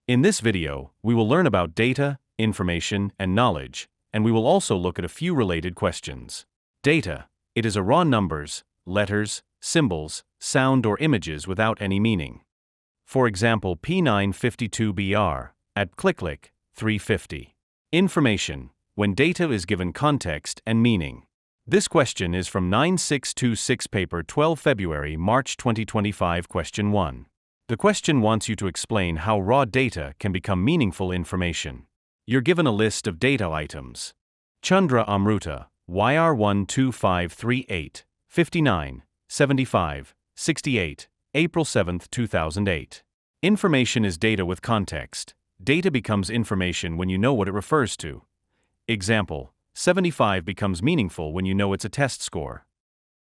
In this video, we will learn about data, information, and knowledge, and we will also look at a few related questions. Data. It is a raw numbers, letters, symbols, sound or images without any meaning. For example, P952BR, at click 350. Information. When data is given context and meaning. This question is from 9626 paper 12 February March 2025 question 1. The question wants you to explain how raw data can become meaningful information. You're given a list of data items. Chandra Amruta, YR12538, 59, 75, 68, April 7, 2008. Information is data with context. Data becomes information when you know what it refers to. Example, 75 becomes meaningful when you know it's a test score.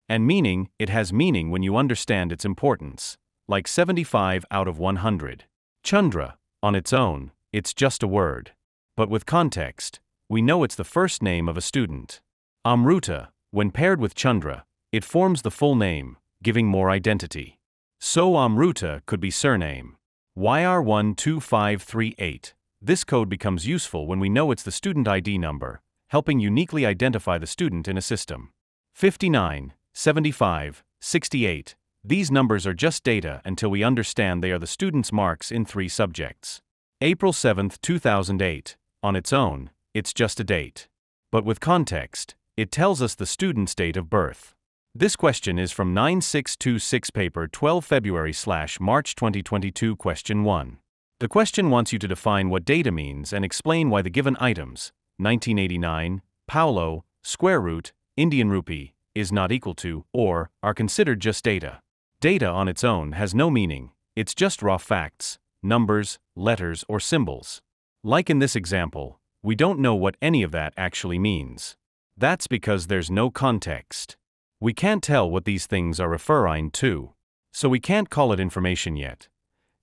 And meaning, it has meaning when you understand its importance, like 75 out of 100. Chandra, on its own, it's just a word. But with context, we know it's the first name of a student. Amruta, when paired with Chandra, it forms the full name, giving more identity. So Amruta could be surname. YR12538. This code becomes useful when we know it's the student ID number, helping uniquely identify the student in a system. 59, 75, 68. These numbers are just data until we understand they are the student's marks in 3 subjects. April 7, 2008. On its own, it's just a date. But with context, it tells us the student's date of birth. This question is from 9626 paper 12 February/March 2022 question 1. The question wants you to define what data means and explain why the given items, 1989, Paulo, square root, Indian rupee, is not equal to, or, are considered just data. Data on its own has no meaning, it's just raw facts, numbers, letters, or symbols. Like in this example, we don't know what any of that actually means. That's because there's no context. We can't tell what these things are referring to, so we can't call it information yet.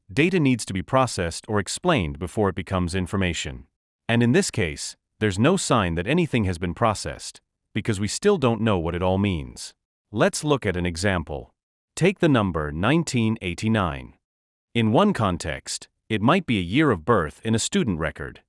Data needs to be processed or explained before it becomes information. And in this case, there's no sign that anything has been processed, because we still don't know what it all means. Let's look at an example. Take the number 1989. In one context, it might be a year of birth in a student record.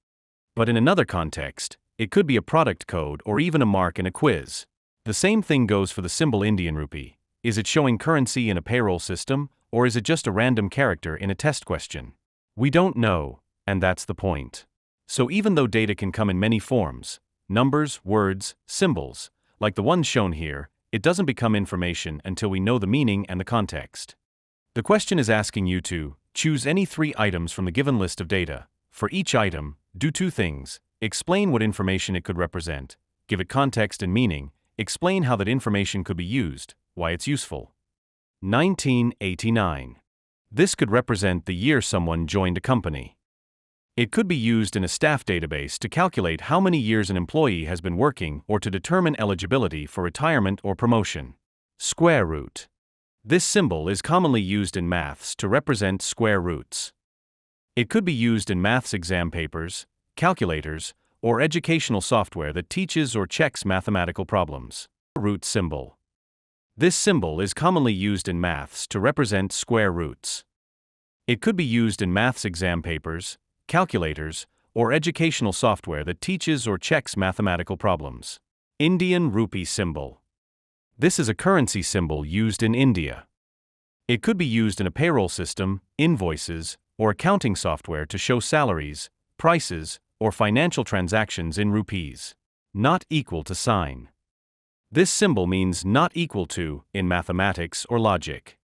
But in another context, it could be a product code or even a mark in a quiz. The same thing goes for the symbol Indian rupee. Is it showing currency in a payroll system, or is it just a random character in a test question? We don't know, and that's the point. So even though data can come in many forms, numbers, words, symbols, like the ones shown here, it doesn't become information until we know the meaning and the context. The question is asking you to choose any 3 items from the given list of data. For each item, do 2 things: explain what information it could represent, give it context and meaning, explain how that information could be used, why it's useful. 1989. This could represent the year someone joined a company. It could be used in a staff database to calculate how many years an employee has been working or to determine eligibility for retirement or promotion. Square root. This symbol is commonly used in maths to represent square roots. It could be used in maths exam papers, calculators, or educational software that teaches or checks mathematical problems. Root symbol. This symbol is commonly used in maths to represent square roots. It could be used in maths exam papers, calculators, or educational software that teaches or checks mathematical problems. Indian rupee symbol. This is a currency symbol used in India. It could be used in a payroll system, invoices, or accounting software to show salaries, prices, or financial transactions in rupees. Not equal to sign. This symbol means not equal to in mathematics or logic.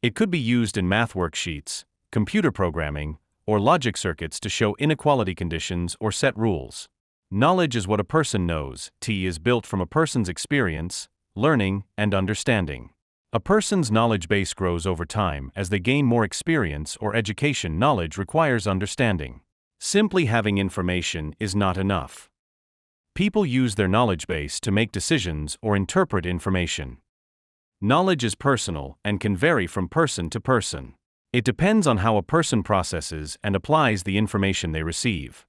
It could be used in math worksheets, computer programming, or logic circuits to show inequality conditions or set rules. Knowledge is what a person knows. T is built from a person's experience, learning, and understanding. A person's knowledge base grows over time as they gain more experience or education. Knowledge requires understanding. Simply having information is not enough. People use their knowledge base to make decisions or interpret information. Knowledge is personal and can vary from person to person. It depends on how a person processes and applies the information they receive.